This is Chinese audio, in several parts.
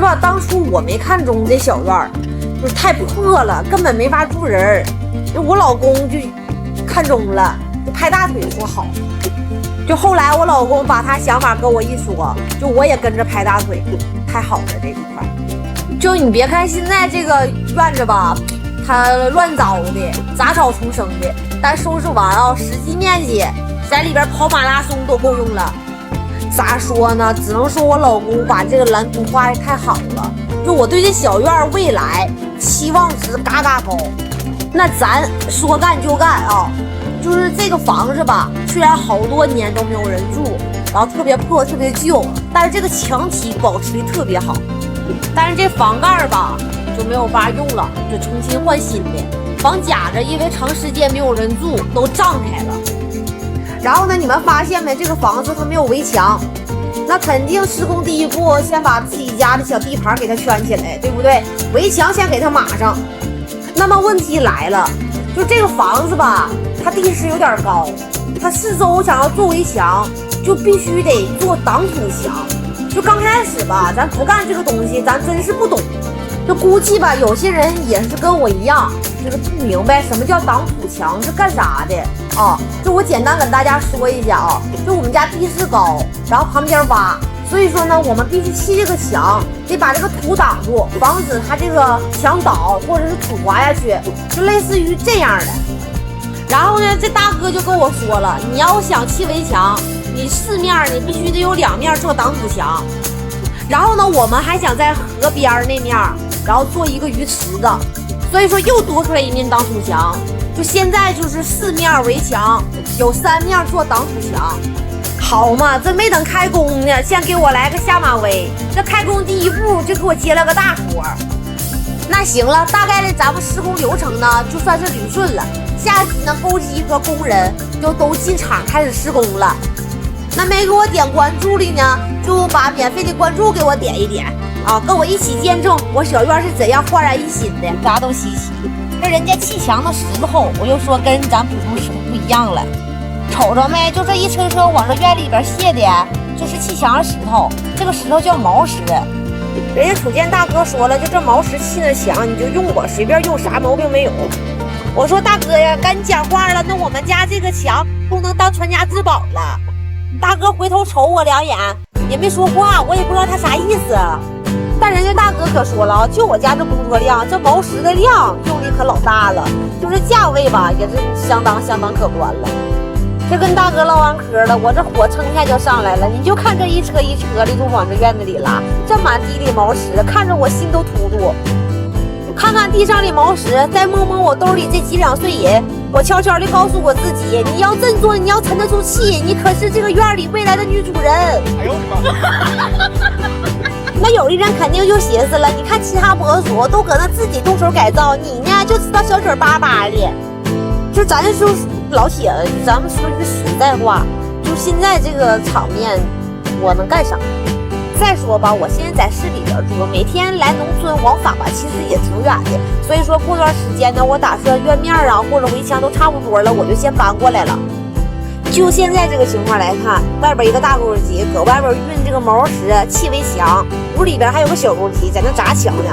是吧，当初我没看中这小院儿，就是太破了，根本没法住人。我老公就看中了，就拍大腿说好。就后来我老公把他想法跟我一说，就我也跟着拍大腿，太好了这一块。就你别看现在这个院子吧，它乱糟的，杂草丛生的，但收拾完啊，实际面积在里边跑马拉松都够用了。咋说呢？只能说我老公把这个蓝图画的太好了。就我对这小院未来期望值嘎嘎高。那咱说干就干啊，就是这个房子吧，虽然好多年都没有人住，然后特别破特别旧，但是这个墙体保持的特别好。但是这房盖吧就没有法用了，就重新换新的。房夹着因为长时间没有人住都胀开了。然后呢，你们发现没？这个房子它没有围墙，那肯定施工第一步先把自己家的小地盘给它圈起来，对不对？围墙先给它码上。那么问题来了，就这个房子吧，它地势有点高，它四周想要做围墙，就必须得做挡土墙。就刚开始吧，咱不干这个东西，咱真是不懂。就估计吧，有些人也是跟我一样，就是不明白什么叫挡土墙是干啥的啊。就我简单跟大家说一下啊，就我们家地势高，然后旁边洼，所以说呢，我们必须砌这个墙，得把这个土挡住，防止它这个墙倒或者是土滑下去，就类似于这样的。然后呢，这大哥就跟我说了，你要想砌围墙，你四面你必须得有2面做挡土墙。然后呢，我们还想在河边那面，然后做一个鱼池子，所以说又多出来一面挡土墙。就现在就是4面围墙，有3面做挡土墙。好嘛，这没等开工呢，先给我来个下马威。这开工第一步就给我接了个大活。那行了，大概的咱们施工流程呢，就算是捋顺了。下级呢，钩机和工人就都进场开始施工了。那没给我点关注的呢，就把免费的关注给我点一点啊，跟我一起见证我小院是怎样焕然一新的，啥都稀奇。这人家砌墙的石头，我又说跟咱普通石头不一样了。瞅着没？就这一车车往这院里边卸的，就是砌墙的石头。这个石头叫毛石。人家土建大哥说了，就这毛石砌的墙你就用吧，随便用，啥毛病没有。我说大哥呀，赶紧讲话了，那我们家这个墙不能当传家之宝了。大哥回头瞅我2眼，也没说话，我也不知道他啥意思。但人家大哥可说了，就我家这工作量，这毛石的量用的可老大了，就是价位吧，也是相当可观了。这跟大哥唠完嗑了，我这火蹭一下就上来了。你就看这一车一车的就往这院子里拉，这满地的毛石，看着我心都突突。看看地上的毛石，再摸摸我兜里这几两碎银，我悄悄地告诉我自己，你要振作，你要沉得住气，你可是这个院里未来的女主人。哎呦我的妈！那有的人肯定就寻思了，你看其他博主都搁那自己动手改造，你呢就知道小嘴巴巴的。就咱就老铁，咱们说句实在话，就现在这个场面，我能干啥？再说吧，我现在在市里边住，每天来农村往返吧，其实也挺远的。所以说过段时间呢，我打算院面啊或者围墙都差不多了，我就先搬过来了。就现在这个情况来看，外边一个大钩机搁外边运这个毛石砌围墙，屋里边还有个小钩机在那砸墙呢。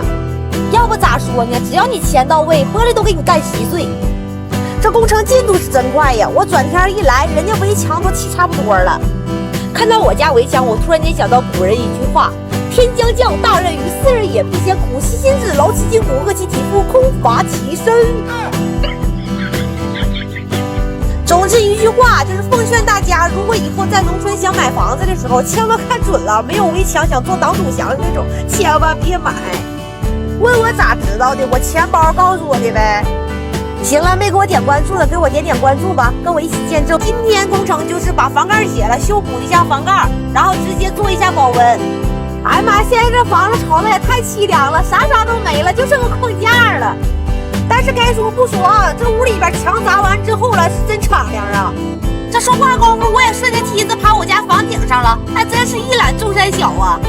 要不咋说呢，只要你钱到位，玻璃都给你干稀碎。这工程进度是真快呀！我转天一来，人家围墙都砌差不多了。看到我家围墙，我突然间想到古人一句话：天将降大任于斯人也，必先苦其心志，劳其筋骨，饿其体肤，空乏其身。总之一句话，就是奉劝大家，如果以后在农村想买房子的时候，千万看准了，没有围墙想做挡土墙那种，千万别买。问我咋知道的？我钱包告诉我的呗。行了，没给我点关注的，给我点关注吧，跟我一起见证。今天工程就是把房盖卸了，修补一下房盖，然后直接做一下保温。哎呀妈，现在这房子瞅着也太凄凉了，啥都没了，就剩个框架了。但是该说不说啊，这屋里边墙砸完之后了，是真敞亮啊。这说话功夫，我也顺着梯子爬我家房顶上了，还真是一览众山小啊。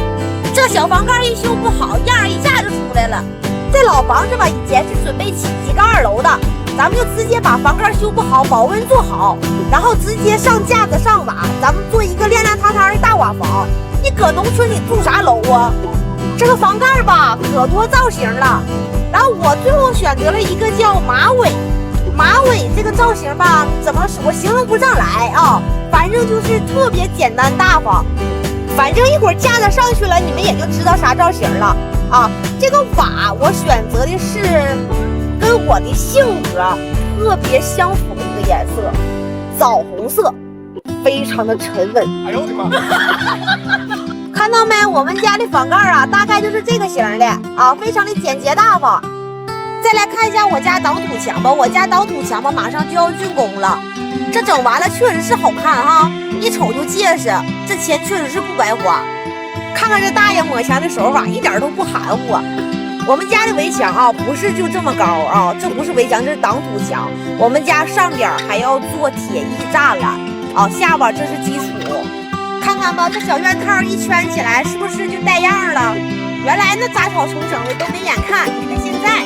这小房盖一修不好，样一下就出来了。这老房子吧，以前是准备起几个2楼的，咱们就直接把房盖修不好，保温做好，然后直接上架子上瓦，咱们做一个亮亮堂堂的大瓦房。你搁农村里住啥楼啊？这个房盖吧可多造型了，然后我最后选择了一个叫马尾。马尾这个造型吧，怎么说我形容不上来啊，反正就是特别简单大方。反正一会儿架子上去了，你们也就知道啥造型了啊。这个瓦我选择的是跟我的性格特别相符的一个颜色，枣红色，非常的沉稳。哎呦我的妈！看到没？我们家的房盖啊，大概就是这个型的啊，非常的简洁大方。再来看一下我家挡土墙吧，我家挡土墙吧马上就要竣工了，这整完了确实是好看哈，一瞅就结实，这钱确实是不白花。看看这大爷抹墙的手法，一点都不含糊。我们家的围墙啊，不是就这么高啊，这不是围墙，这是挡土墙。我们家上边还要做铁艺栅栏啊，下边这是基础。看看吧，这小院套一圈起来，是不是就带样了？原来那杂草丛生的都没眼看，你看现在。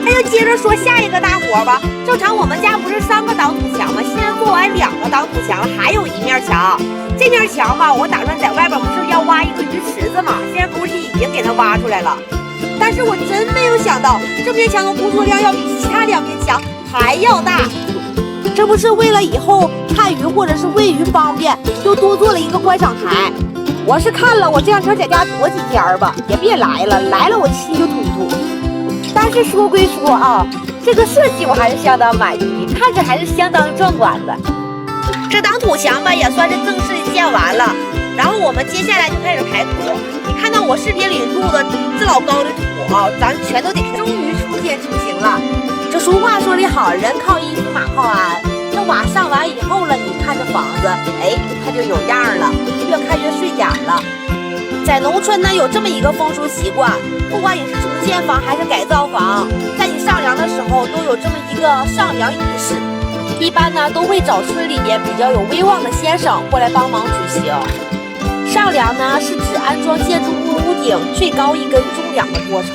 那就接着说下一个大活吧。正常我们家不是3个挡土墙吗？现在做完2个挡土墙了，还有一面墙。这面墙吧，我打算在外边不是要挖一个鱼池子嘛，现在估计已经给它挖出来了。但是我真没有想到，这面墙的工作量要比其他2面墙还要大。这不是为了以后看鱼或者是喂鱼方便，又多做了一个观赏台。我是看了我这两天在家躲几天吧，也别来了，来了我气就突突。但是说归说啊，这个设计我还是相当满意，看着还是相当壮观的。这挡土墙吧也算是正式建完了，然后我们接下来就开始排土。你看到我视频里录的这老高的土啊，咱全都得终于初见雏形了。这俗话说得好，人靠衣服马靠鞍。这瓦上完以后了，你看这房子，哎，它就有样了，越看越顺眼了。在农村呢，有这么一个风俗习惯，不管你是重建房还是改造房，在你上梁的时候都有这么一个上梁仪式。一般呢都会找村里边比较有威望的先生过来帮忙举行。上梁呢是指安装建筑物屋顶最高一根中梁的过程。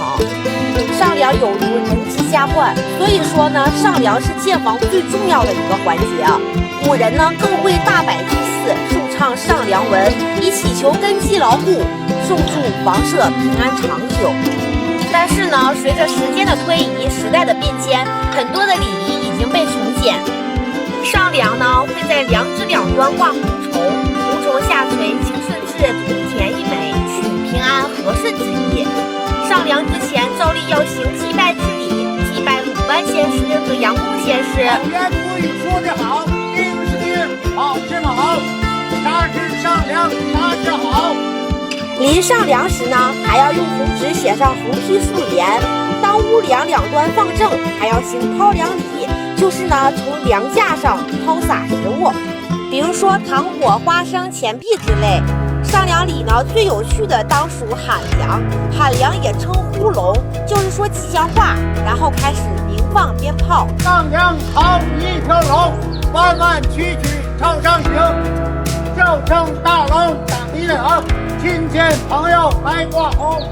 上梁有如人之下患，所以说呢，上梁是建房最重要的一个环节啊。古人呢更会大摆祭祀，颂唱上梁文，以祈求根基牢固，送祝房舍平安长久。但是呢，随着时间的推移，时代的变迁，很多的礼仪已经被重简。上梁呢会在梁之两端挂红绸，红绸下垂，请顺治同田一枚，取平安和顺之意。上梁之前照例要行祭拜之礼，祭拜鲁班先师和杨公先师。原古语说得好，定是定，好是好，啥是上梁，啥是好。临上梁时呢，还要用红纸写上横批竖联。当屋梁两端放正，还要行抛梁礼，就是呢从梁架上抛洒食物，比如说糖果、花生、钱币之类。上梁礼呢最有趣的当属喊梁，喊梁也称呼龙，就是说吉祥话，然后开始鸣放鞭炮。上梁好一条龙，弯弯曲曲朝上行，叫声大龙长一领，亲戚朋友来挂红，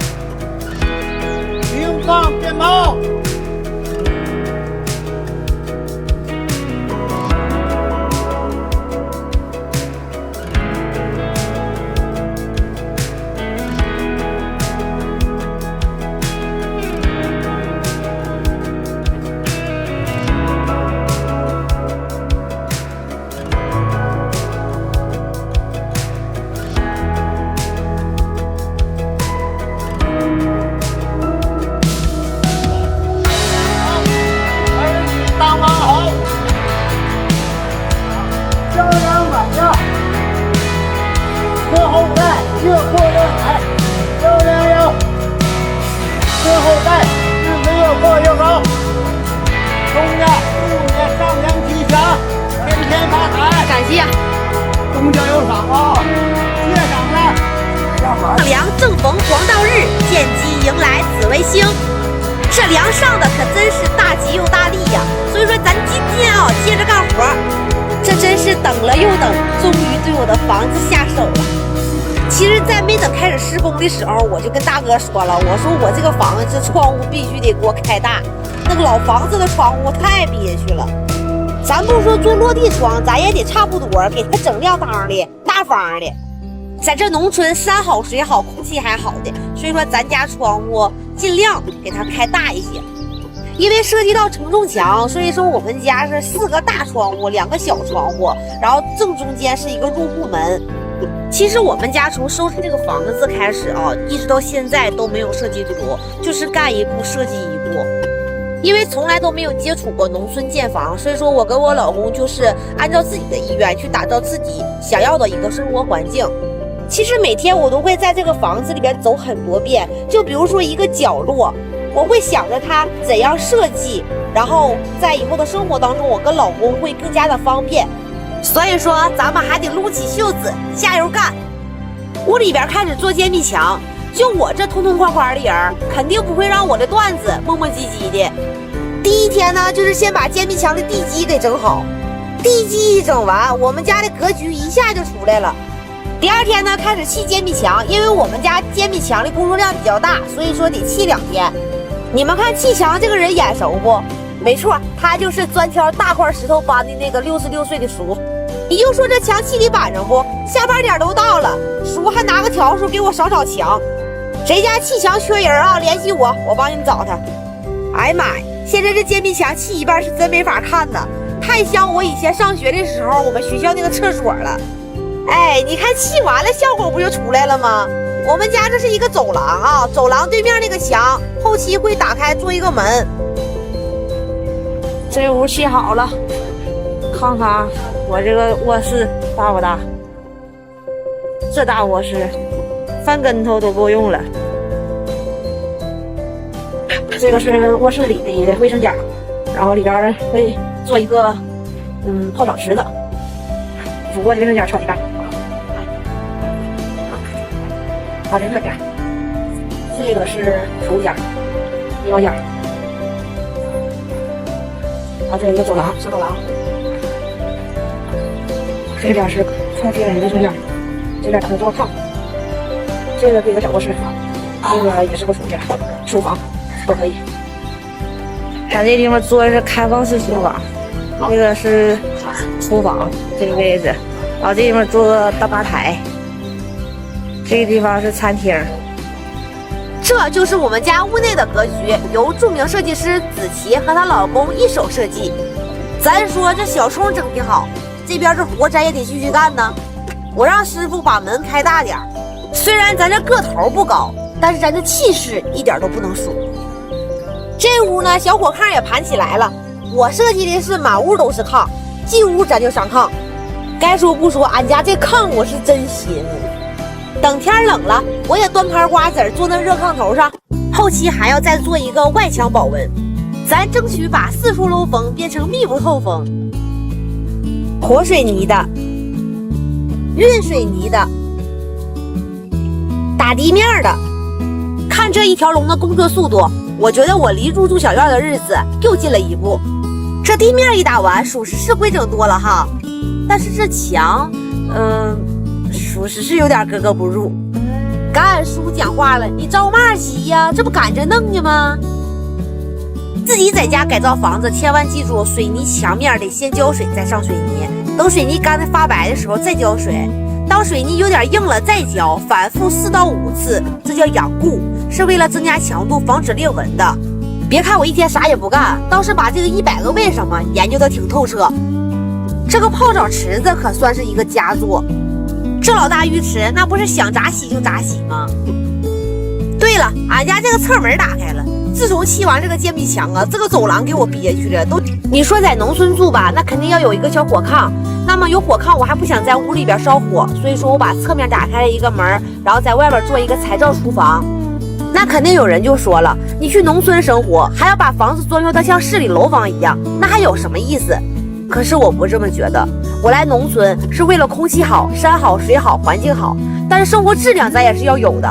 鸣放鞭炮。最后再越过越矮，600，最后再日子越过越高。中家祝你上梁吉祥，天天发财。感谢。东家有赏啊，谢赏了。上梁正逢黄道日，见机迎来紫微星。这梁上的可真是大吉又大利呀！所以说咱今天啊，接着干活。这真是等了又等，终于对我的房子下手了。其实，在没等开始施工的时候，我就跟大哥说了，我说我这个房子这窗户必须得给我开大，那个老房子的窗户太憋屈了。咱不说做落地窗，咱也得差不多给它整亮当的、大方的。在这农村山好水好空气还好的，所以说咱家窗户尽量给它开大一些。因为涉及到承重墙，所以说我们家是4个大窗户，2个小窗户，然后正中间是一个入户门。其实我们家从收拾这个房子开始啊，一直到现在都没有设计图，就是干一步设计一步。因为从来都没有接触过农村建房，所以说我跟我老公就是按照自己的意愿去打造自己想要的一个生活环境。其实每天我都会在这个房子里边走很多遍，就比如说一个角落，我会想着它怎样设计，然后在以后的生活当中，我跟老公会更加的方便。所以说咱们还得撸起袖子加油干。屋里边开始做坚壁墙，就我这痛痛快快的人，肯定不会让我的段子磨磨唧唧的。第一天呢，就是先把坚壁墙的地基给整好，地基一整完，我们家的格局一下就出来了。第二天呢，开始砌坚壁墙，因为我们家坚壁墙的工作量比较大，所以说得砌2天。你们看砌墙这个人眼熟不？没错，他就是专挑大块石头搬的那个66岁的叔。你就说这墙砌的板正不？下班点都到了，叔还拿个笤帚给我扫墙。谁家砌墙缺人啊？联系我，我帮你们找他。哎呀妈呀，现在这坚壁墙砌一半是真没法看呢，太像我以前上学的时候我们学校那个厕所了。哎，你看砌完了效果不就出来了吗？我们家这是一个走廊啊，走廊对面那个墙后期会打开做一个门。这屋砌好了，看看我这个卧室大不大？这大卧室翻跟头都够用了。这个是卧室里的卫生间，然后里边会做一个泡澡池子。主卧的卫生间超级大。好，这边这个是储物间、衣帽间。啊，这一个走廊，小走廊。这边是看这边卫生间，这边可以做炕。这个是一个小卧室，这个也是个储物间、书房都可以。咱这地方做的是开放式书房，这个是厨房这个位置，然后这地方做个大吧台。这个地方是餐厅，这就是我们家屋内的格局，由著名设计师子琪和她老公一手设计。咱说这小冲整挺好，这边这活咱也得继续干呢。我让师傅把门开大点，虽然咱这个头不高，但是咱这气势一点都不能输。这屋呢，小火炕也盘起来了，我设计的是满屋都是炕，进屋咱就上炕。该说不说，俺家这炕我是真心。等天冷了，我也端盘瓜子坐那热炕头上。后期还要再做一个外墙保温，咱争取把四处漏风变成密不透风。活水泥的、运水泥的、打地面的，看这一条龙的工作速度，我觉得我离入住小院的日子又近了一步。这地面一打完，属实是规整多了哈，但是这墙，属实是有点格格不入。跟俺叔讲话了，你着嘛急呀？这不赶着弄呢吗？自己在家改造房子，千万记住，水泥墙面得先浇水再上水泥，等水泥干的发白的时候再浇水，当水泥有点硬了再浇，反复4到5次，这叫养固，是为了增加强度，防止裂纹的。别看我一天啥也不干，倒是把这个100个为什么研究的挺透彻。这个泡澡池子可算是一个佳作，这老大浴池那不是想咋洗就咋洗吗？对了，俺家这个侧门打开了，自从砌完这个坚壁墙啊，这个走廊给我憋屈了都。你说在农村住吧，那肯定要有一个小火炕，那么有火炕我还不想在屋里边烧火，所以说我把侧面打开了一个门，然后在外边做一个材料厨房。那肯定有人就说了，你去农村生活还要把房子装修得像市里楼房一样，那还有什么意思？可是我不这么觉得，我来农村是为了空气好、山好、水好、环境好，但是生活质量咱也是要有的。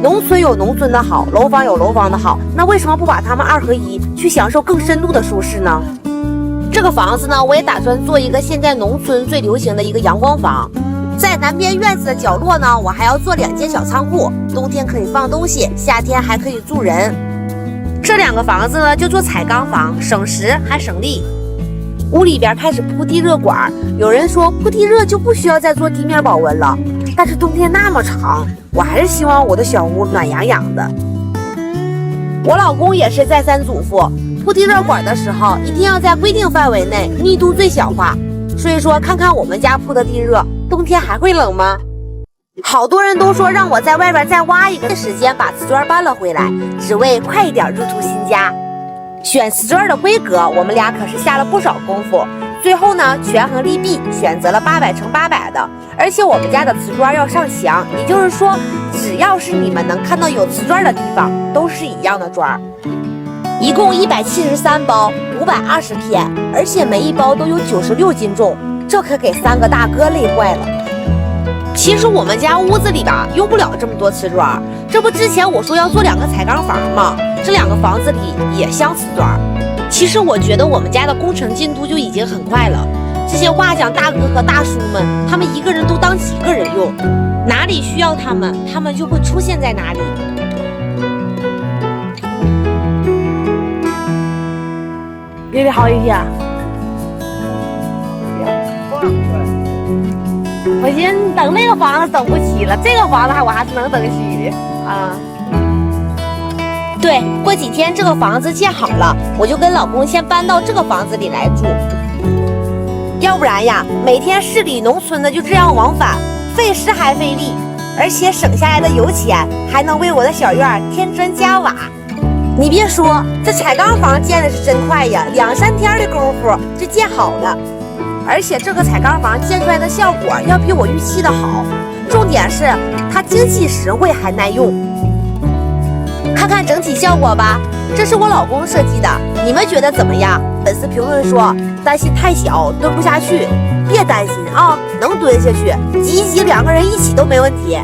农村有农村的好，楼房有楼房的好，那为什么不把它们2合一，去享受更深度的舒适呢？这个房子呢，我也打算做一个现在农村最流行的一个阳光房。在南边院子的角落呢，我还要做2间小仓库，冬天可以放东西，夏天还可以住人。这2个房子呢，就做彩钢房，省时还省力。屋里边开始铺地热管，有人说铺地热就不需要再做地面保温了，但是冬天那么长，我还是希望我的小屋暖洋洋的。我老公也是再三嘱咐，铺地热管的时候一定要在规定范围内，密度最小化。所以说，看看我们家铺的地热，冬天还会冷吗？好多人都说让我在外边再挖一个时间把瓷砖搬了回来，只为快一点入住新家。选瓷砖的规格，我们俩可是下了不少功夫。最后呢，权衡利弊，选择了800×800的。而且我们家的瓷砖要上墙，也就是说，只要是你们能看到有瓷砖的地方，都是一样的砖。一共173包，520片，而且每一包都有96斤重，这可给3个大哥累坏了。其实我们家屋子里吧，用不了这么多瓷砖，这不之前我说要做2个彩钢房吗？这2个房子里也镶瓷砖。其实我觉得我们家的工程进度就已经很快了，这些画匠大哥和大叔们，他们一个人都当几个人用，哪里需要他们，他们就会出现在哪里。离得好一些。我寻思等那个房子等不起了，这个房子我还是能等起的啊。对，过几天这个房子建好了，我就跟老公先搬到这个房子里来住。要不然呀，每天市里农村的就这样往返，费时还费力，而且省下来的油钱还能为我的小院添砖加瓦。你别说，这彩钢房建的是真快呀，2、3天的功夫就建好了。而且这个彩钢房建出来的效果要比我预期的好，重点是它经济实惠还耐用。看看整体效果吧，这是我老公设计的，你们觉得怎么样？粉丝评论说担心太小蹲不下去，别担心啊，能蹲下去，挤一挤2个人一起都没问题。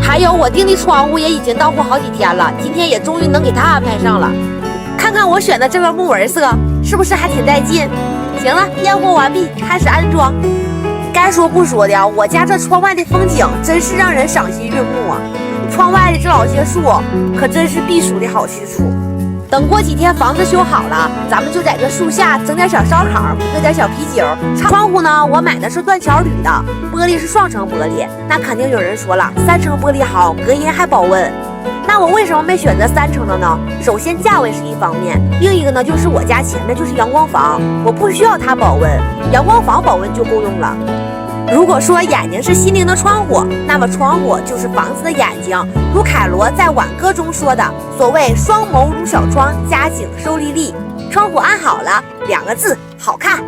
还有我订的窗户也已经到货好几天了，今天也终于能给他安排上了。看看我选的这个木纹色是不是还挺带劲？行了，验货完毕，开始安装。该说不说的，我家这窗外的风景真是让人赏心悦目啊！窗外的这老些树可真是避暑的好去处。等过几天房子修好了，咱们就在这树下整点小烧烤，喝点小啤酒。窗户呢，我买的是断桥铝的，玻璃是双层玻璃。那肯定有人说了，3层玻璃好，隔音还保温。那我为什么没选择3层的呢？首先价位是一方面，另一个呢就是我家前面就是阳光房，我不需要它保温，阳光房保温就够用了。如果说眼睛是心灵的窗户，那么窗户就是房子的眼睛。如凯罗在挽歌中说的，所谓双眸如小窗，佳景收丽丽。窗户安好了，2个字，好看。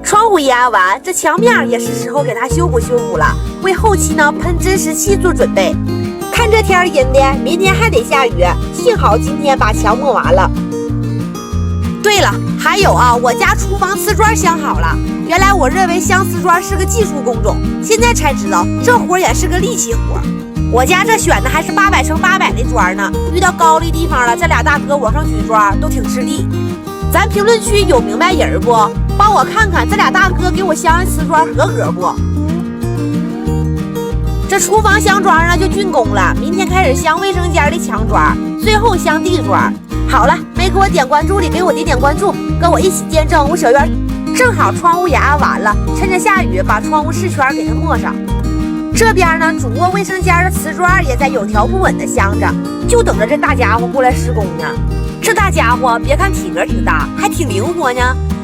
窗户一安完，这墙面也是时候给它修补修补了，为后期呢喷真实漆做准备。看这天阴的，明天还得下雨，幸好今天把墙抹完了。对了，还有啊，我家厨房瓷砖镶好了。原来我认为镶瓷砖是个技术工种，现在才知道这活也是个力气活。我家这选的还是800×800的砖呢，遇到高的地方了，这俩大哥往上举砖都挺吃力。咱评论区有明白人不？帮我看看这俩大哥给我镶的瓷砖合格不？这厨房镶砖呢就竣工了，明天开始镶卫生间的墙砖，最后镶地砖。好了，没给我点关注的给我点关注，跟我一起见证我小院。正好窗户也安完了，趁着下雨把窗户饰圈给它抹上。这边呢，主卧卫生间的瓷砖也在有条不紊的镶着，就等着这大家伙过来施工呢。这大家伙别看体格挺大，还挺灵活呢。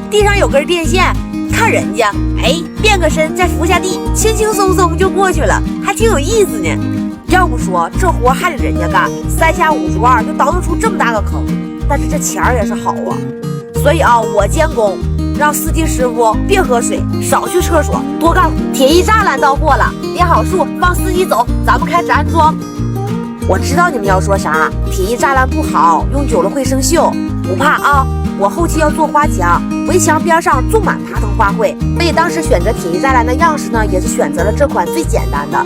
地上有根电线，看人家，哎，变个身再扶下地，轻轻松松就过去了，还挺有意思呢。要不说这活还得人家干，3下5除2就倒腾出这么大个坑，但是这钱也是好啊。所以啊，我监工，让司机师傅别喝水，少去厕所，多干。铁艺栅栏到货了，别好树，放司机走，咱们开始安装。我知道你们要说啥，铁艺栅栏不好，用久了会生锈。不怕啊，我后期要做花墙，围墙边上种满爬藤花卉。所以当时选择铁艺栅栏的样式呢，也是选择了这款最简单的。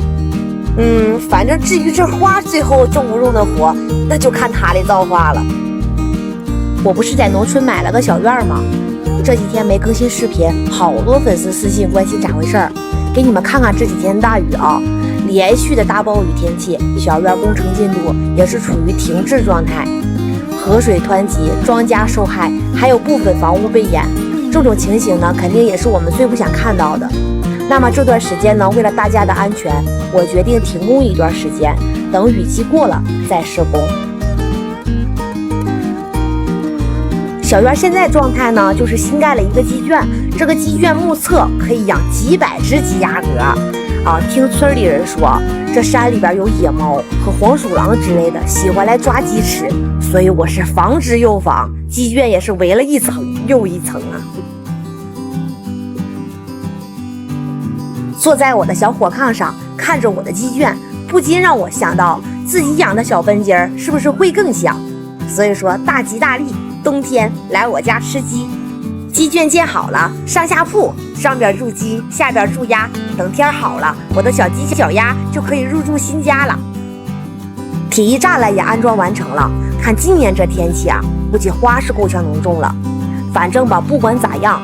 反正至于这花最后种不种的活，那就看他的造化了。我不是在农村买了个小院吗？这几天没更新视频，好多粉丝私信关心咋回事儿。给你们看看这几天大雨啊，连续的大暴雨天气，小院工程进度也是处于停滞状态，河水湍急，庄稼受害，还有部分房屋被淹。这种情形呢，肯定也是我们最不想看到的。那么这段时间呢，为了大家的安全，我决定停工一段时间，等雨季过了再施工。小院现在状态呢，就是新盖了一个鸡圈，这个鸡圈目测可以养几百只鸡鸭鹅啊。听村里人说，这山里边有野猫和黄鼠狼之类的，喜欢来抓鸡吃，所以我是防之又防，鸡圈也是围了一层又一层啊。坐在我的小火炕上，看着我的鸡圈，不禁让我想到自己养的小笨鸡儿是不是会更香？所以说大吉大利，冬天来我家吃鸡。鸡圈建好了，上下铺，上边住鸡，下边住鸭。等天好了，我的小鸡小鸭就可以入住新家了。铁艺栅栏也安装完成了，看今年这天气啊，估计花是够呛浓重了。反正吧，不管咋样，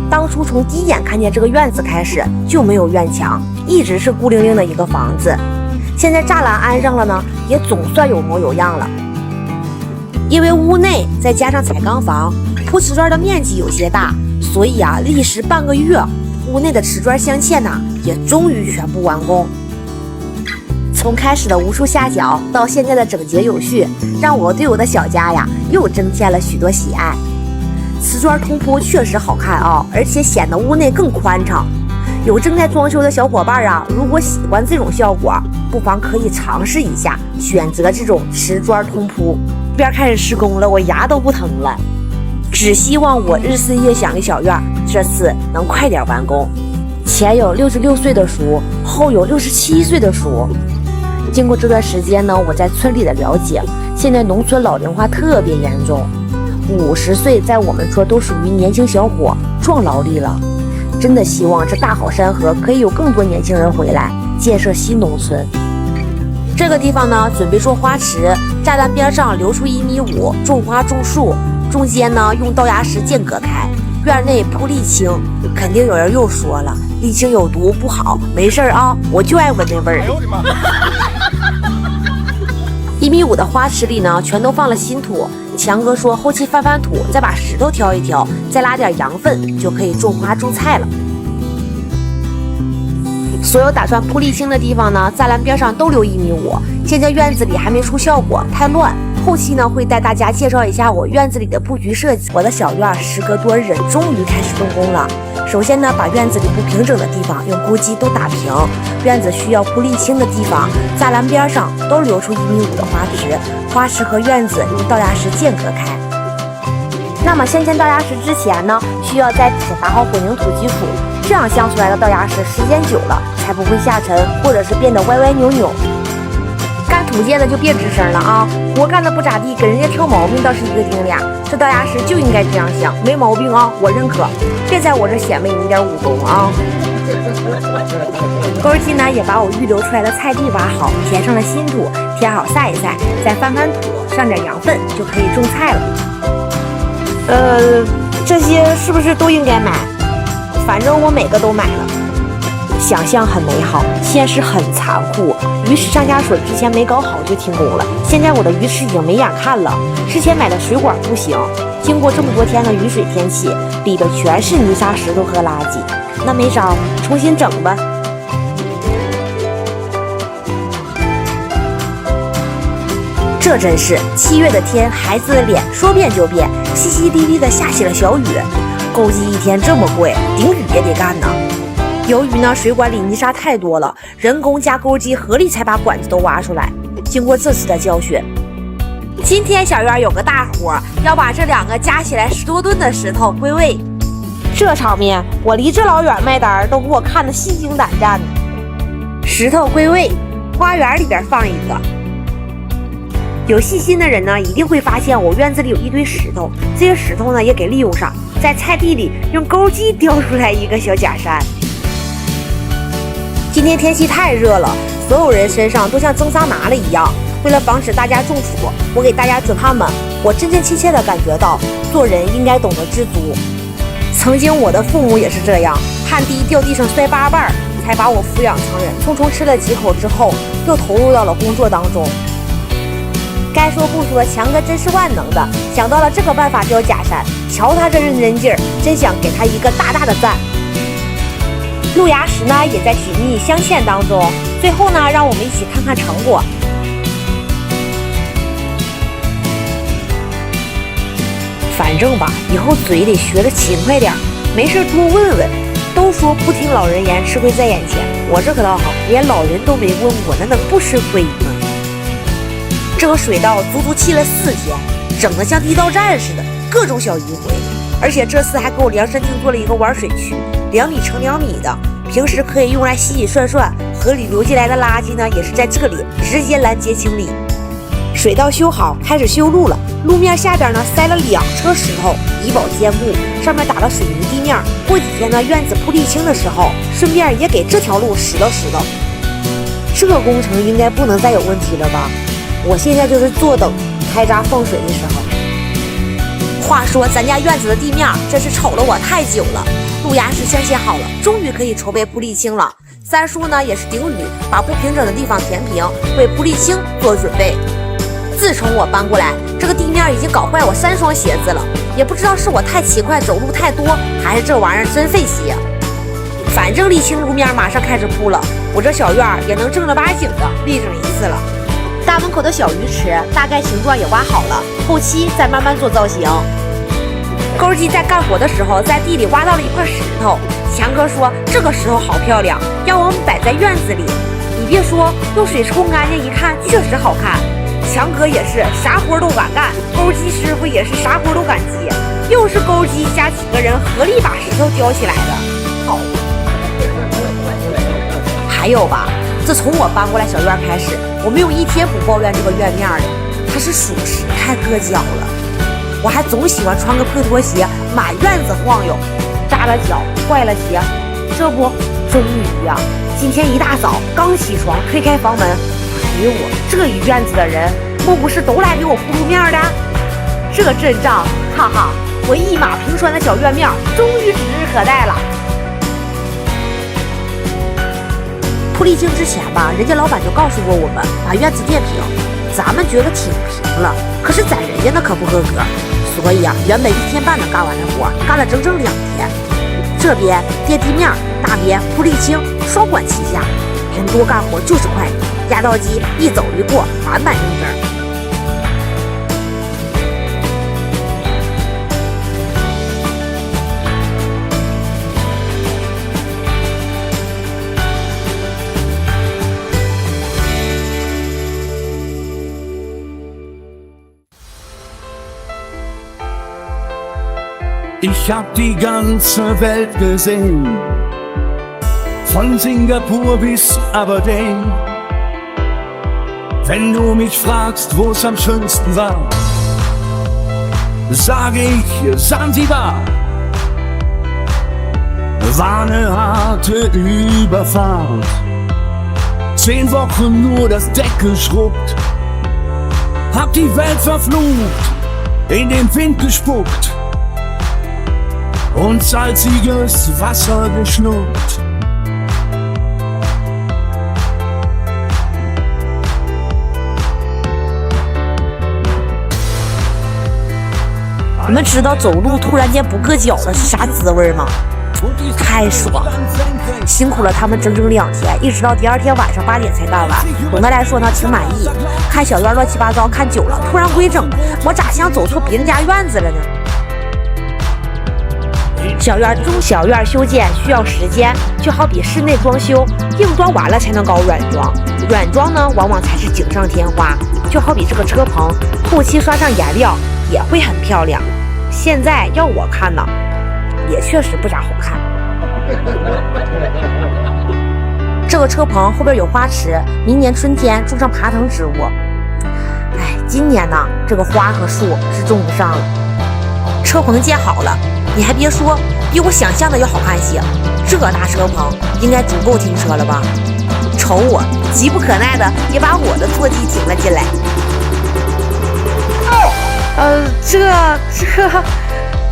当初从第一眼看见这个院子开始就没有院墙，一直是孤零零的一个房子。现在栅栏安上了呢，也总算有模有样了。因为屋内再加上彩钢房，铺瓷砖的面积有些大，所以啊，历时半个月，屋内的瓷砖镶嵌呢也终于全部完工。从开始的无处下脚到现在的整洁有序，让我对我的小家呀又增添了许多喜爱。瓷砖通铺确实好看啊，而且显得屋内更宽敞。有正在装修的小伙伴啊，如果喜欢这种效果，不妨可以尝试一下，选择这种瓷砖通铺。边开始施工了，我牙都不疼了。只希望我日思夜想的小院这次能快点完工。前有66岁的叔，后有67岁的叔。经过这段时间呢，我在村里的了解，现在农村老龄化特别严重，50岁在我们村都属于年轻小伙，壮劳力了。真的希望这大好山河可以有更多年轻人回来建设新农村。这个地方呢，准备做花池，栅栏边上留出1.5米，种花种树，中间呢用道牙石间隔开，院内铺沥青。肯定有人又说了，沥青有毒不好，没事啊，我就爱闻那味儿。1.5米的花池里呢，全都放了新土。强哥说，后期翻翻土，再把石头挑一挑，再拉点羊粪，就可以种花种菜了。所有打算铺沥青的地方呢，栅栏边上都留1.5米。现在院子里还没出效果，太乱。后期呢，会带大家介绍一下我院子里的布局设计。我的小院时隔多日，终于开始动工了。首先呢，把院子里不平整的地方用钩机都打平，院子需要铺沥青的地方，栅栏边上都留出1.5米的花池，花池和院子用道牙石间隔开。那么镶嵌道牙石之前呢，需要在底下打好混凝土基础，这样镶出来的道牙石时间久了才不会下沉，或者是变得歪歪扭扭。干土建的就别吱声了啊，活干的不咋地，给人家挑毛病倒是一个顶俩。这道牙石就应该这样镶，没毛病啊，我认可。别在我这显摆你点武功啊！钩机呢也把我预留出来的菜地挖好，填上了新土，填好晒一晒，再翻翻土，上点羊粪，就可以种菜了。这些是不是都应该买？反正我每个都买了。想象很美好，现实很残酷。鱼池上下水之前没搞好就停工了，现在我的鱼池已经没眼看了。之前买的水管不行，经过这么多天的雨水天气，里边全是泥沙石头和垃圾，那没招，重新整吧。这真是7月的天，孩子的脸说变就变，淅淅沥沥的下起了小雨。钩机一天这么贵，顶雨也得干呢。由于呢水管里泥沙太多了，人工加钩机合力才把管子都挖出来。经过这次的教训，今天小院有个大活，要把这2个加起来10多吨的石头归位。这场面我离这老远卖单都给我看得心惊胆战的。石头归位，花园里边放一个。有细心的人呢，一定会发现我院子里有一堆石头，这些石头呢也给利用上，在菜地里用钩机雕出来一个小假山。今天天气太热了，所有人身上都像蒸桑拿了一样。为了防止大家中暑，我给大家准他们，我真真切切地感觉到，做人应该懂得知足。曾经我的父母也是这样，汗滴掉地上摔8瓣，才把我抚养成人。匆匆吃了几口之后，又投入到了工作当中。该说不说，强哥真是万能的，想到了这个办法雕假山，瞧他这认真劲儿，真想给他一个大大的赞。路牙石呢也在紧密镶嵌当中，最后呢让我们一起看看成果。反正吧，以后嘴得学着勤快点，没事多问问。都说不听老人言，吃亏在眼前。我这可倒好，连老人都没问我，那能不吃亏吗？这个水道足足砌了4天，整得像地道战似的，各种小迂回。而且这次还给我量身定做了一个玩水区，2米乘2米的，平时可以用来洗洗涮涮，河里流进来的垃圾呢，也是在这里直接拦截清理。水道修好，开始修路了。路面下边呢塞了2车石头，以保坚固，上面打了水泥地面。过几天呢，院子铺沥青的时候，顺便也给这条路拾掇拾掇。这个工程应该不能再有问题了吧？我现在就是坐等开闸放水的时候。话说咱家院子的地面真是瞅了我太久了，路牙石镶嵌好了，终于可以筹备铺沥青了。三叔呢也是顶雨，把不平整的地方填平，为铺沥青做准备。自从我搬过来，这个地面已经搞坏我3双鞋子了，也不知道是我太勤快走路太多，还是这玩意儿真费鞋。反正沥青路面马上开始铺了，我这小院也能正儿八经的立整一次了。大门口的小鱼池大概形状也挖好了，后期再慢慢做造型。钩机在干活的时候，在地里挖到了一块石头，强哥说这个石头好漂亮，要我们摆在院子里。你别说，用水冲干净一看，确实好看。强哥也是啥活都敢干，钩机师傅也是啥活都敢接，又是钩机加几个人合力把石头吊起来的，好。还有吧，自从我搬过来小院开始，我没有一天不抱怨这个院面的，它是属实太硌脚了。我还总喜欢穿个破拖鞋满院子晃悠，扎了脚坏了鞋。这不，终于呀，今天一大早刚起床推开房门，哎呦我这一院子的人莫不是都来给我铺路面的？这个阵仗，哈哈，我一马平川的小院面终于指日可待了。铺沥青之前吧，人家老板就告诉过我们把院子垫平，咱们觉得挺平了，可是在人家那可不合格，所以啊，原本1天半能干完的活，干了整整2天。这边垫地面，那边铺沥青，双管齐下。人多干活就是快，压道机一走一过，板板正正。Ich hab die ganze Welt gesehen, von Singapur bis Aberdeen. Wenn du mich fragst, wo's am schönsten war, sage ich Sansibar. War eine harte Überfahrt, 10 Wochen nur das Deck geschrubbt, hab die Welt verflucht, in den Wind gespuckt und salziges Wasser geschluckt.你们知道走路突然间不硌脚了是啥滋味吗？太爽了！辛苦了他们整整2天，一直到第2天晚上8点才干完。总的来说呢，挺满意。看小院乱七八糟看久了，突然规整，我咋像走错别人家院子了呢？小院修建需要时间，就好比室内装修，硬装完了才能搞软装，软装呢往往才是锦上添花。就好比这个车棚，后期刷上颜料也会很漂亮。现在要我看呢，也确实不咋好看。这个车棚后边有花池，明年春天种上爬藤植物。哎，今年呢，这个花和树是种不上了。车棚建好了，你还别说，比我想象的要好看些。这个大车棚应该足够停车了吧？瞅我急不可耐的也把我的座机停了进来。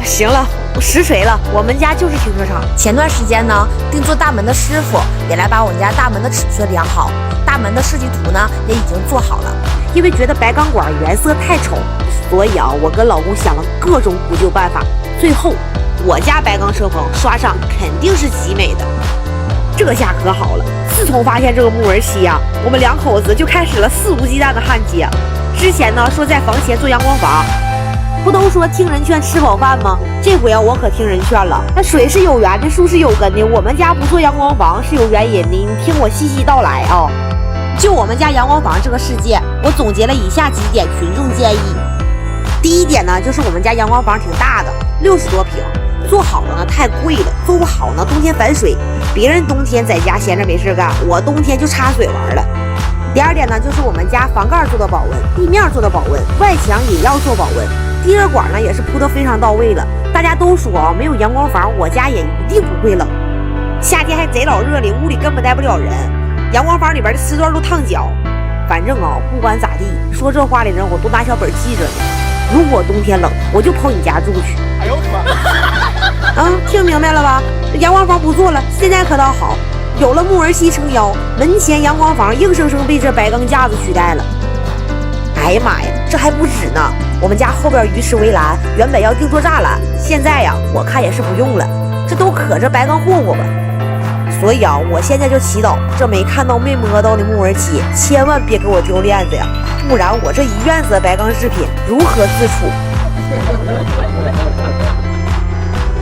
行了，实锤了，我们家就是停车场。前段时间呢，定做大门的师傅也来把我们家大门的尺寸量好，大门的设计图呢也已经做好了。因为觉得白钢管原色太丑，所以啊，我跟老公想了各种补救办法，最后我家白钢奢棚刷上肯定是极美的。这下可好了，自从发现这个木纹漆呀，我们两口子就开始了肆无忌惮的焊接。之前呢说在房前做阳光房，不都说听人劝吃饱饭吗？这回啊我可听人劝了。那水是有源的，树是有根的，我们家不做阳光房是有原因的，你听我细细道来啊。就我们家阳光房这个事件，我总结了以下几点群众建议。第一点呢，就是我们家阳光房挺大的，60多平，做好了呢太贵了，做不好呢冬天反水。别人冬天在家闲着没事干，我冬天就插水玩了。第二点呢，就是我们家房盖做的保温，地面做的保温，外墙也要做保温，地热管呢也是铺得非常到位了。大家都说啊，没有阳光房，我家也一定不会冷。夏天还贼老热里，屋里根本待不了人，阳光房里边的瓷砖都烫脚。反正啊，不管咋地，说这话的人我都拿小本记着呢。如果冬天冷，我就跑你家住去。哎呦我的妈！听明白了吧？阳光房不做了，现在可倒好，有了木纹漆撑腰，门前阳光房硬生生被这白钢架子取代了。哎呀妈呀，这还不止呢！我们家后边鱼池围栏原本要定做栅栏，现在呀，我看也是不用了，这都可着白钢霍霍吧。所以啊，我现在就祈祷这没看到没摸到的木纹漆千万别给我丢链子呀，不然我这一院子的白钢制品如何自处？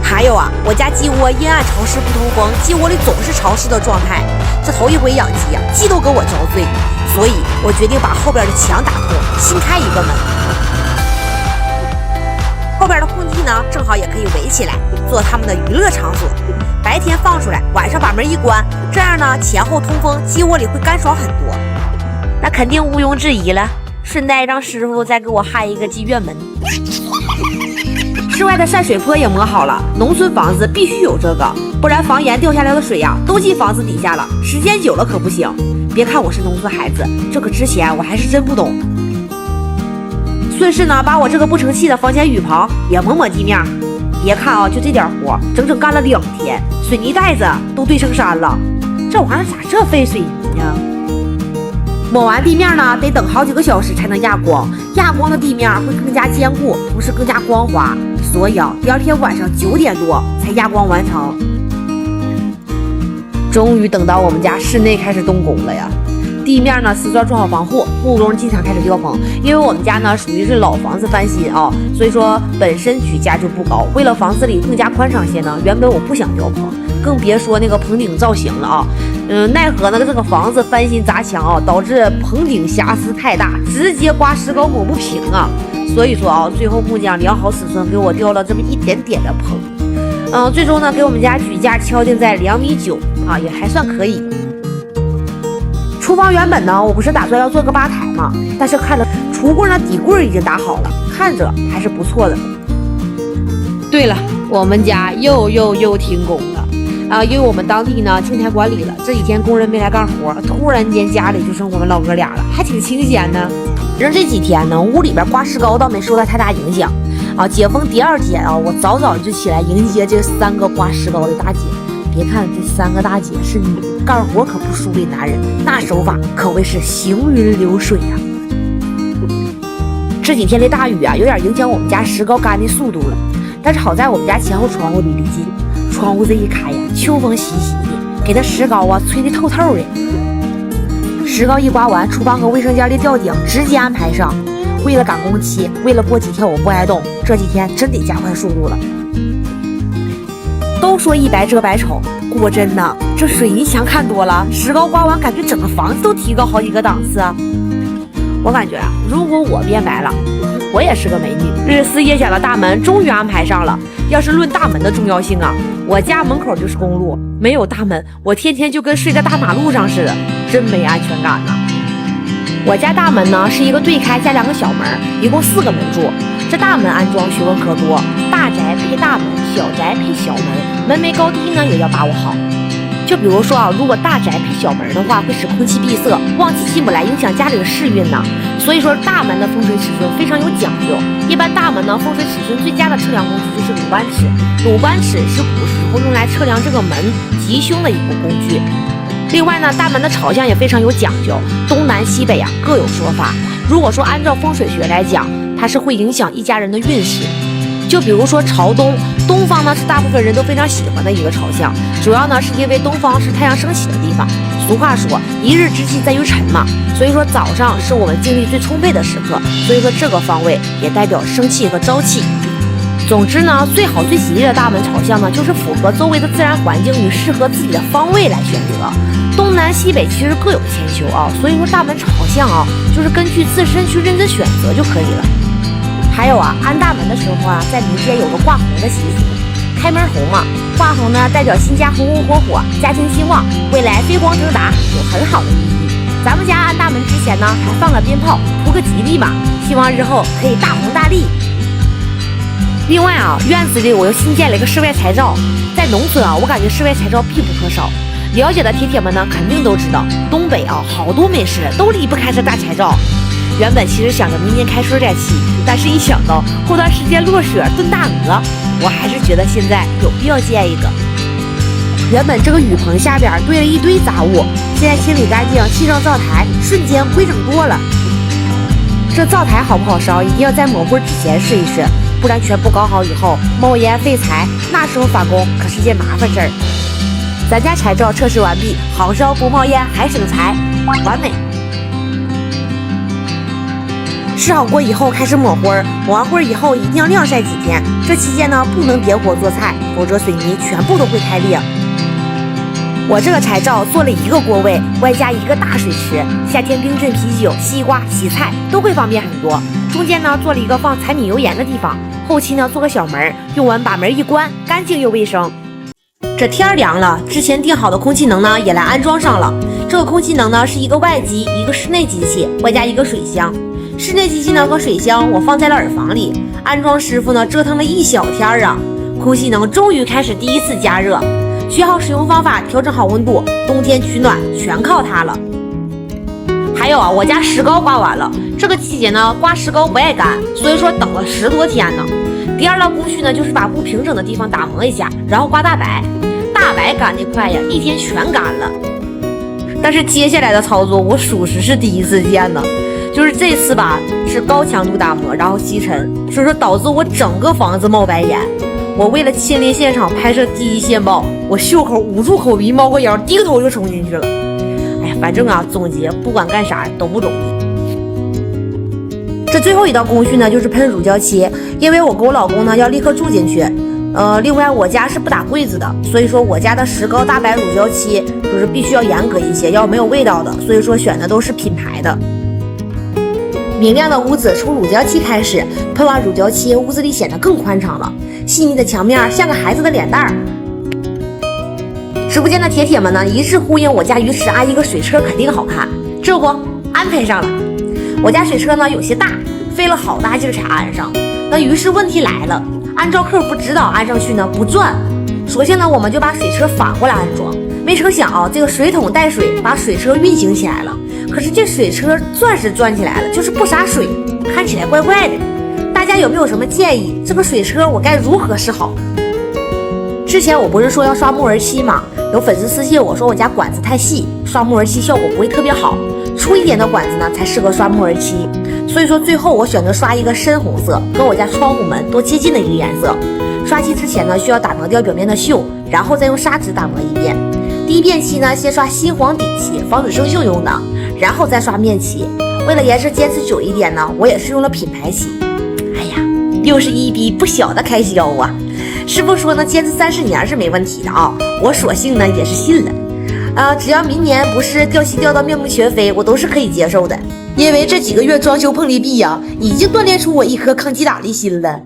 还有啊，我家鸡窝阴暗潮湿不通风，鸡窝里总是潮湿的状态，这头一回养鸡啊，鸡都给我遭罪，所以我决定把后边的墙打通，新开一个门。后边的空地呢，正好也可以围起来，做他们的娱乐场所。白天放出来，晚上把门一关，这样呢前后通风，鸡窝里会干爽很多。那肯定毋庸置疑了，顺带让师傅再给我焊一个鸡院门。室外的晒水坡也磨好了，农村房子必须有这个，不然房檐掉下来的水呀，都进房子底下了，时间久了可不行。别看我是农村孩子，这个之前我还是真不懂。顺势呢，把我这个不成器的房前雨棚也抹地面。别看啊，就这点活，整整干了2天，水泥袋子都堆成山了。这玩意儿咋这费水泥呢？抹完地面呢，得等好几个小时才能压光，压光的地面会更加坚固，不是更加光滑。所以啊，第二天晚上9点多才压光完成。终于等到我们家室内开始动工了呀！地面呢，瓷砖做好防护，木工经常开始吊棚。因为我们家呢属于是老房子翻新啊，所以说本身举架就不高。为了房子里更加宽敞些呢，原本我不想吊棚，更别说那个棚顶造型了啊。奈何呢这个房子翻新砸墙啊，导致棚顶瑕疵太大，直接刮石膏抹不平啊。所以说啊，最后木匠量好尺寸，给我吊了这么一点点的棚。最终呢给我们家举架敲定在2.9米啊，也还算可以。厨房原本呢，我不是打算要做个吧台嘛，但是看着橱柜呢底柜已经打好了，看着还是不错的。对了，我们家又停工了因为我们当地呢静态管理了，这几天工人没来干活，突然间家里就剩我们老哥俩了，还挺清闲呢。然这几天呢，屋里边刮石膏倒没受到太大影响解封第2天我早早就起来迎接这3个刮石膏的大姐。别看这3个大姐是女的，干活可不输给男人，那手法可谓是行云流水呀。这几天的大雨有点影响我们家石膏干的速度了，但是好在我们家前后窗户离得近，窗户这一开呀，秋风习习的，给那石膏吹得透透的。石膏一刮完，厨房和卫生间的吊顶直接安排上。为了赶工期，为了过几天我不挨冻，这几天真得加快速度了。都说一白遮百丑，果真呢，这水泥墙看多了，石膏刮完感觉整个房子都提高好几个档次我感觉如果我变白了，我也是个美女。日思夜想的大门终于安排上了。要是论大门的重要性我家门口就是公路，没有大门，我天天就跟睡在大马路上似的，真没安全感我家大门呢是一个对开加2个小门，一共4个门柱。这大门安装学问可多，大宅配大门，小宅配小门，门楣高低呢也要把握好。就比如说如果大宅配小门的话，会使空气闭塞，旺气进不来，影响家里的世运呢。所以说大门的风水尺寸非常有讲究。一般大门呢风水尺寸最佳的测量工具就是鲁班尺。鲁班尺是古时候用来测量这个门吉凶的一部工具。另外呢，大门的朝向也非常有讲究，东南西北各有说法。如果说按照风水学来讲，它是会影响一家人的运势。就比如说朝东，东方呢是大部分人都非常喜欢的一个朝向，主要呢是因为东方是太阳升起的地方。俗话说一日之计在于晨嘛，所以说早上是我们精力最充沛的时刻，所以说这个方位也代表生气和朝气。总之呢，最好最吉利的大门朝向呢，就是符合周围的自然环境与适合自己的方位来选择。东南西北其实各有千秋啊，所以说大门朝向啊，就是根据自身去认真选择就可以了。还有啊，安大门的时候啊，在民间有个挂红的习俗，开门红啊，挂红呢代表新家红红火火，家庭兴旺，未来飞黄腾达，有很好的意义。咱们家安大门之前呢，还放了鞭炮，图个吉利嘛，希望日后可以大红大利。另外啊，院子里我又新建了一个室外柴灶。在农村啊，我感觉室外柴灶必不可少。了解的铁们呢，肯定都知道，东北啊，好多美食都离不开这大柴灶。原本其实想着明年开春再起，但是一想到过段时间落雪炖大鹅，我还是觉得现在有必要建一个。原本这个雨棚下边堆了一堆杂物，现在清理干净，砌上灶台，瞬间规整多了。这灶台好不好烧，一定要在抹灰之前试一试，不然全部搞好以后冒烟废柴，那时候返工可是件麻烦事儿。咱家柴灶测试完毕，好烧不冒烟还省柴，完美。试好锅以后开始抹灰，抹完灰以后一定要晾晒几天，这期间呢不能点火做菜，否则水泥全部都会开裂。我这个柴灶做了一个锅位，外加一个大水池，夏天冰镇啤酒、西瓜、洗菜都会方便很多。中间呢做了一个放柴米油盐的地方，后期呢做个小门，用完把门一关，干净又卫生。这天凉了，之前订好的空气能呢也来安装上了。这个空气能呢是一个外机，一个室内机器，外加一个水箱。室内机器呢和水箱我放在了耳房里，安装师傅呢折腾了一小天啊，空气能终于开始第一次加热。学好使用方法，调整好温度，冬天取暖全靠它了。还有啊，我家石膏刮完了，这个季节呢刮石膏不爱干，所以说等了10多天呢。第二道工序呢就是把不平整的地方打磨一下，然后刮大白。大白干得快呀，一天全干了。但是接下来的操作我属实是第一次见呢，就是这次吧是高强度打磨，然后吸尘，所以说导致我整个房子冒白烟。我为了亲临现场拍摄第一线报，我袖口捂住口鼻，猫个腰，低个头就冲进去了。哎呀，反正啊，总结不管干啥都不容易。这最后一道工序呢，就是喷乳胶漆，因为我跟我老公呢要立刻住进去。另外我家是不打柜子的，所以说我家的石膏大白乳胶漆就是必须要严格一些，要没有味道的，所以说选的都是品牌的。明亮的屋子从乳胶漆开始，喷完乳胶漆，屋子里显得更宽敞了。细腻的墙面像个孩子的脸蛋儿。直播间的铁们呢，一致呼应我家鱼池安一个水车肯定好看，这不安排上了。我家水车呢有些大，费了好大劲才安上。那于是问题来了，按照客服指导安上去呢不转。索性呢我们就把水车反过来安装。没成想啊，这个水桶带水把水车运行起来了。可是这水车转是转起来了，就是不洒水，看起来怪怪的。大家有没有什么建议？这个水车我该如何是好？之前我不是说要刷木纹漆吗？有粉丝私信我说我家管子太细，刷木纹漆效果不会特别好，粗一点的管子呢才适合刷木纹漆。所以说最后我选择刷一个深红色，跟我家窗户门多接近的一个颜色。刷漆之前呢需要打磨掉表面的锈，然后再用砂纸打磨一遍。第一遍漆呢先刷新黄底漆，防止生锈用的，然后再刷面漆。为了颜色坚持久一点呢，我也是用了品牌漆。哎呀，又是一笔不小的开销啊！师傅说呢，坚持30年是没问题的啊，我索性呢也是信了。只要明年不是掉漆掉到面目全非，我都是可以接受的。因为这几个月装修碰力壁呀，已经锻炼出我一颗抗击打的心了。